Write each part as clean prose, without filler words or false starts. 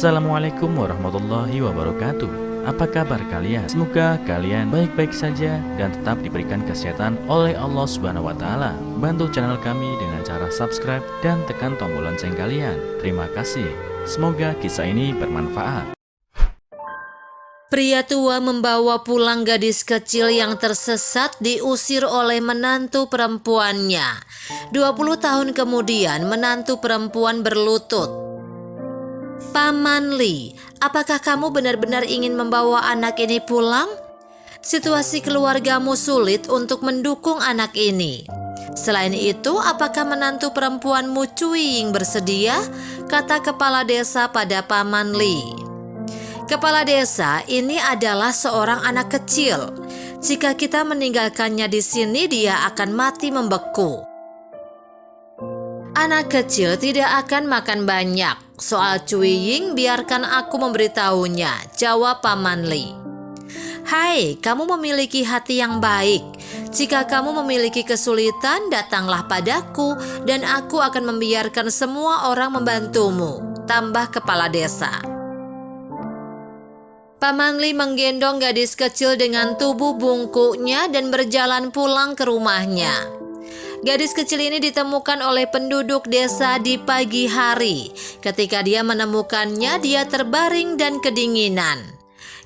Assalamualaikum warahmatullahi wabarakatuh. Apa kabar kalian? Semoga kalian baik-baik saja dan tetap diberikan kesehatan oleh Allah Subhanahu wa taala. Bantu channel kami dengan cara subscribe dan tekan tombol lonceng kalian. Terima kasih. Semoga kisah ini bermanfaat. Pria tua membawa pulang gadis kecil yang tersesat diusir oleh menantu perempuannya. 20 tahun kemudian menantu perempuan berlutut, "Paman Li, apakah kamu benar-benar ingin membawa anak ini pulang? Situasi keluargamu sulit untuk mendukung anak ini. Selain itu, apakah menantu perempuanmu Cui Ying bersedia?" kata kepala desa pada Paman Li. Kepala desa ini adalah seorang anak kecil. Jika kita meninggalkannya di sini, dia akan mati membeku. Anak kecil tidak akan makan banyak. Soal Cui Ying, biarkan aku memberitahunya, jawab Paman Li. "Hai, kamu memiliki hati yang baik. Jika kamu memiliki kesulitan, datanglah padaku dan aku akan membiarkan semua orang membantumu," tambah kepala desa. Paman Li menggendong gadis kecil dengan tubuh bungkuknya dan berjalan pulang ke rumahnya. Gadis kecil ini ditemukan oleh penduduk desa di pagi hari. Ketika dia menemukannya, dia terbaring dan kedinginan.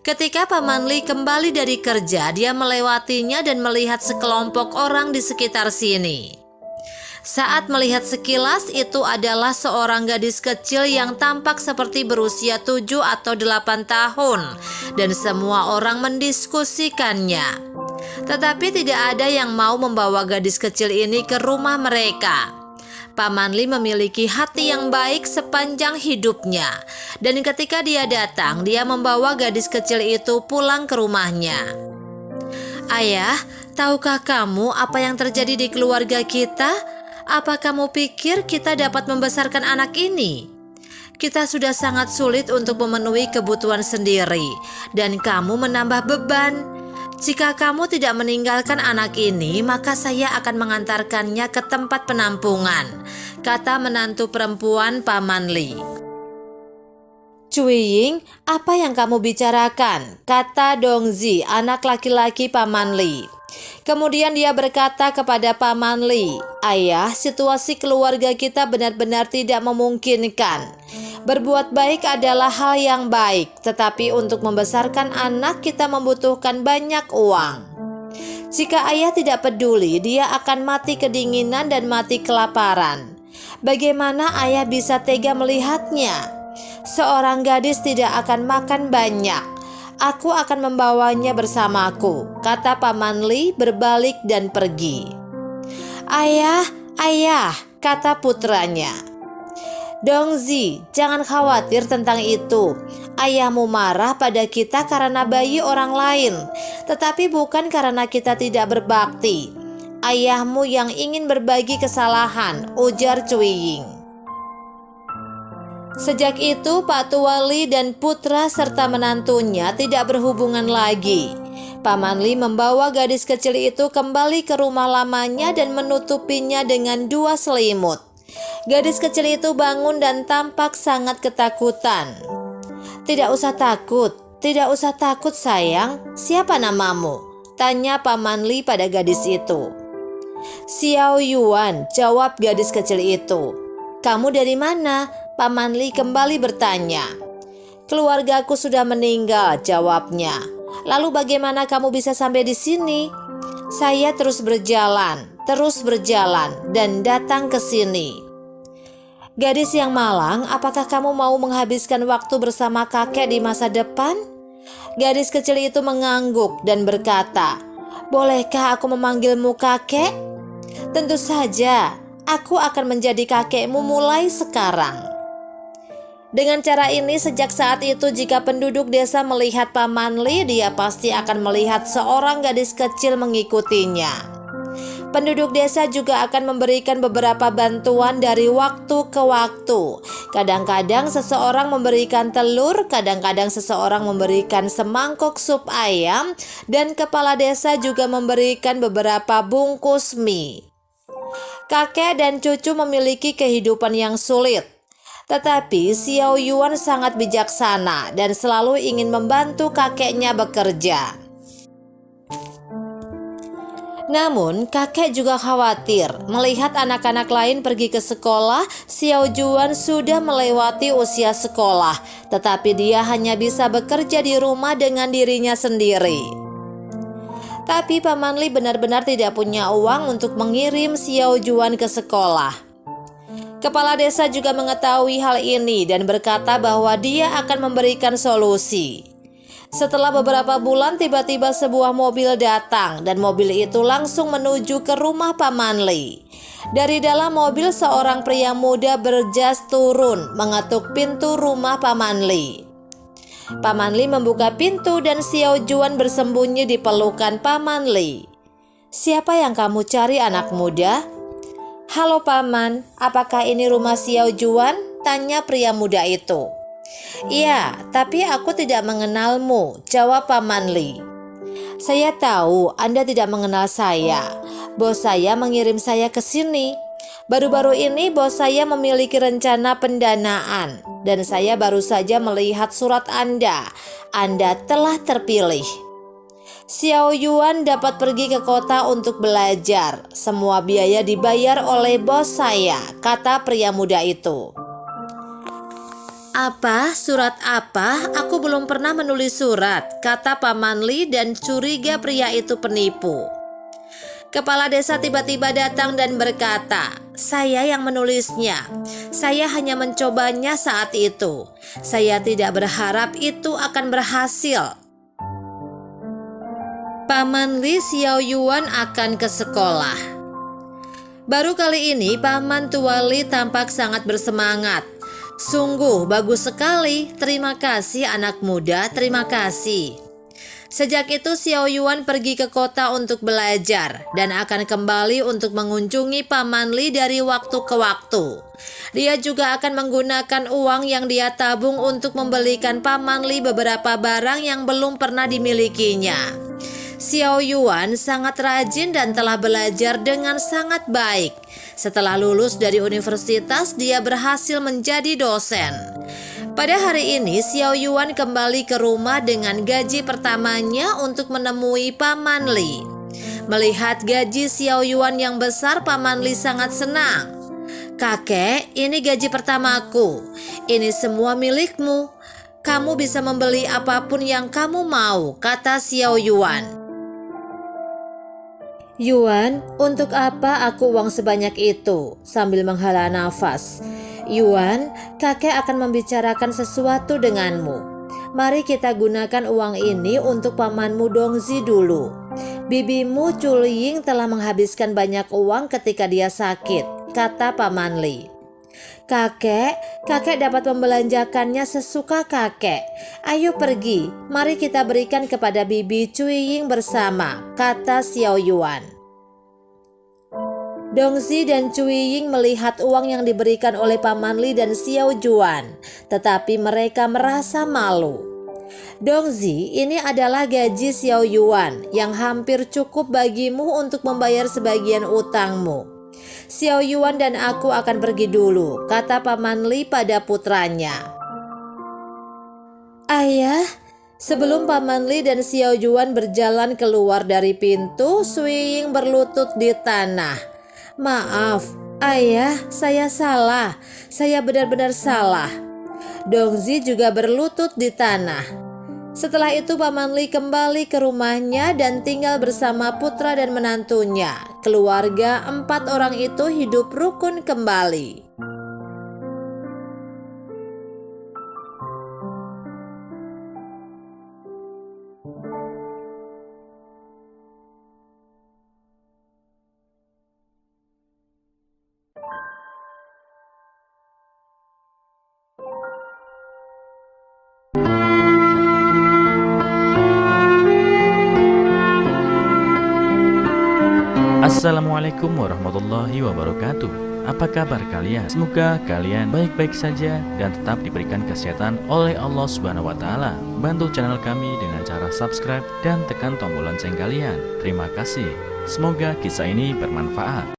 Ketika Paman Li kembali dari kerja, dia melewatinya dan melihat sekelompok orang di sekitar sini. Saat melihat sekilas, itu adalah seorang gadis kecil yang tampak seperti berusia 7 atau 8 tahun dan semua orang mendiskusikannya. Tetapi tidak ada yang mau membawa gadis kecil ini ke rumah mereka. Paman Li memiliki hati yang baik sepanjang hidupnya, dan ketika dia datang, dia membawa gadis kecil itu pulang ke rumahnya. "Ayah, tahukah kamu apa yang terjadi di keluarga kita? Apa kamu pikir kita dapat membesarkan anak ini? Kita sudah sangat sulit untuk memenuhi kebutuhan sendiri, dan kamu menambah beban. Jika kamu tidak meninggalkan anak ini, maka saya akan mengantarkannya ke tempat penampungan," kata menantu perempuan Paman Li. "Cui Ying, apa yang kamu bicarakan?" kata Dongzi, anak laki-laki Paman Li. Kemudian dia berkata kepada Paman Li, "Ayah, situasi keluarga kita benar-benar tidak memungkinkan. Berbuat baik adalah hal yang baik, tetapi untuk membesarkan anak kita membutuhkan banyak uang. Jika ayah tidak peduli, dia akan mati kedinginan dan mati kelaparan. Bagaimana ayah bisa tega melihatnya? Seorang gadis tidak akan makan banyak. Aku akan membawanya bersamaku," kata Paman Li berbalik dan pergi. "Ayah, ayah," kata putranya. "Dongzi, jangan khawatir tentang itu. Ayahmu marah pada kita karena bayi orang lain, tetapi bukan karena kita tidak berbakti. Ayahmu yang ingin berbagi kesalahan," ujar Cui Ying. Sejak itu Pak Tua Li dan putra serta menantunya tidak berhubungan lagi. Paman Li membawa gadis kecil itu kembali ke rumah lamanya dan menutupinya dengan 2 selimut. Gadis kecil itu bangun dan tampak sangat ketakutan. Tidak usah takut sayang. Siapa namamu?" tanya Paman Li pada gadis itu. "Xiao Yuan," jawab gadis kecil itu. "Kamu dari mana?" Paman Li kembali bertanya. "Keluargaku sudah meninggal," jawabnya. "Lalu bagaimana kamu bisa sampai di sini?" "Saya terus berjalan dan datang ke sini." "Gadis yang malang, apakah kamu mau menghabiskan waktu bersama kakek di masa depan?" Gadis kecil itu mengangguk dan berkata, "Bolehkah aku memanggilmu kakek?" "Tentu saja, aku akan menjadi kakekmu mulai sekarang." Dengan cara ini, sejak saat itu jika penduduk desa melihat Paman Li, dia pasti akan melihat seorang gadis kecil mengikutinya. Penduduk desa juga akan memberikan beberapa bantuan dari waktu ke waktu. Kadang-kadang seseorang memberikan telur, kadang-kadang seseorang memberikan semangkuk sup ayam, dan kepala desa juga memberikan beberapa bungkus mie. Kakek dan cucu memiliki kehidupan yang sulit. Tetapi Xiao Yuan sangat bijaksana dan selalu ingin membantu kakeknya bekerja. Namun kakek juga khawatir melihat anak-anak lain pergi ke sekolah. Xiao Yuan sudah melewati usia sekolah, tetapi dia hanya bisa bekerja di rumah dengan dirinya sendiri. Tapi Paman Li benar-benar tidak punya uang untuk mengirim Xiao Yuan ke sekolah. Kepala desa juga mengetahui hal ini dan berkata bahwa dia akan memberikan solusi. Setelah beberapa bulan tiba-tiba sebuah mobil datang dan mobil itu langsung menuju ke rumah Paman Li. Dari dalam mobil seorang pria muda berjas turun mengetuk pintu rumah Paman Li. Paman Li membuka pintu dan Xiao Yuan bersembunyi di pelukan Paman Li. "Siapa yang kamu cari, anak muda?" "Halo Paman, apakah ini rumah Xiao Yuan?" tanya pria muda itu. "Iya, tapi aku tidak mengenalmu," jawab Paman Li. "Saya tahu Anda tidak mengenal saya. Bos saya mengirim saya ke sini. Baru-baru ini bos saya memiliki rencana pendanaan dan saya baru saja melihat surat Anda. Anda telah terpilih. Xiao Yuan dapat pergi ke kota untuk belajar. Semua biaya dibayar oleh bos saya," kata pria muda itu. "Apa? Surat apa? Aku belum pernah menulis surat," kata Paman Li dan curiga pria itu penipu. Kepala desa tiba-tiba datang dan berkata, "Saya yang menulisnya. Saya hanya mencobanya saat itu. Saya tidak berharap itu akan berhasil." Paman Li Xiao Yuan akan ke sekolah. Baru kali ini Paman Tua Li tampak sangat bersemangat. "Sungguh bagus sekali. Terima kasih anak muda, terima kasih." Sejak itu Xiao Yuan pergi ke kota untuk belajar dan akan kembali untuk mengunjungi Paman Li dari waktu ke waktu. Dia juga akan menggunakan uang yang dia tabung untuk membelikan Paman Li beberapa barang yang belum pernah dimilikinya. Xiao Yuan sangat rajin dan telah belajar dengan sangat baik. Setelah lulus dari universitas, dia berhasil menjadi dosen. Pada hari ini, Xiao Yuan kembali ke rumah dengan gaji pertamanya untuk menemui Paman Li. Melihat gaji Xiao Yuan yang besar, Paman Li sangat senang. "Kakek, ini gaji pertamaku. Ini semua milikmu. Kamu bisa membeli apapun yang kamu mau," kata Xiao Yuan. "Yuan, untuk apa aku uang sebanyak itu?" sambil menghela nafas. "Yuan, kakek akan membicarakan sesuatu denganmu. Mari kita gunakan uang ini untuk pamanmu Dongzi dulu. Bibimu Chulying telah menghabiskan banyak uang ketika dia sakit," kata Paman Li. Kakek dapat membelanjakannya sesuka kakek. Ayo pergi, mari kita berikan kepada bibi Chulying bersama," kata Xiao Yuan. Dongzi dan Chulying melihat uang yang diberikan oleh Paman Li dan Xiao Yuan, tetapi mereka merasa malu. "Dongzi, ini adalah gaji Xiao Yuan yang hampir cukup bagimu untuk membayar sebagian utangmu. Xiao Yuan dan aku akan pergi dulu," kata Paman Li pada putranya. "Ayah." Sebelum Paman Li dan Xiao Yuan berjalan keluar dari pintu, Chulying berlutut di tanah. "Maaf, ayah, saya salah. Saya benar-benar salah." Dongzi juga berlutut di tanah. Setelah itu Paman Li kembali ke rumahnya dan tinggal bersama putra dan menantunya. Keluarga 4 orang itu hidup rukun kembali. Assalamualaikum warahmatullahi wabarakatuh. Apa kabar kalian? Semoga kalian baik-baik saja dan tetap diberikan kesehatan oleh Allah Subhanahu wa taala. Bantu channel kami dengan cara subscribe dan tekan tombol lonceng kalian. Terima kasih. Semoga kisah ini bermanfaat.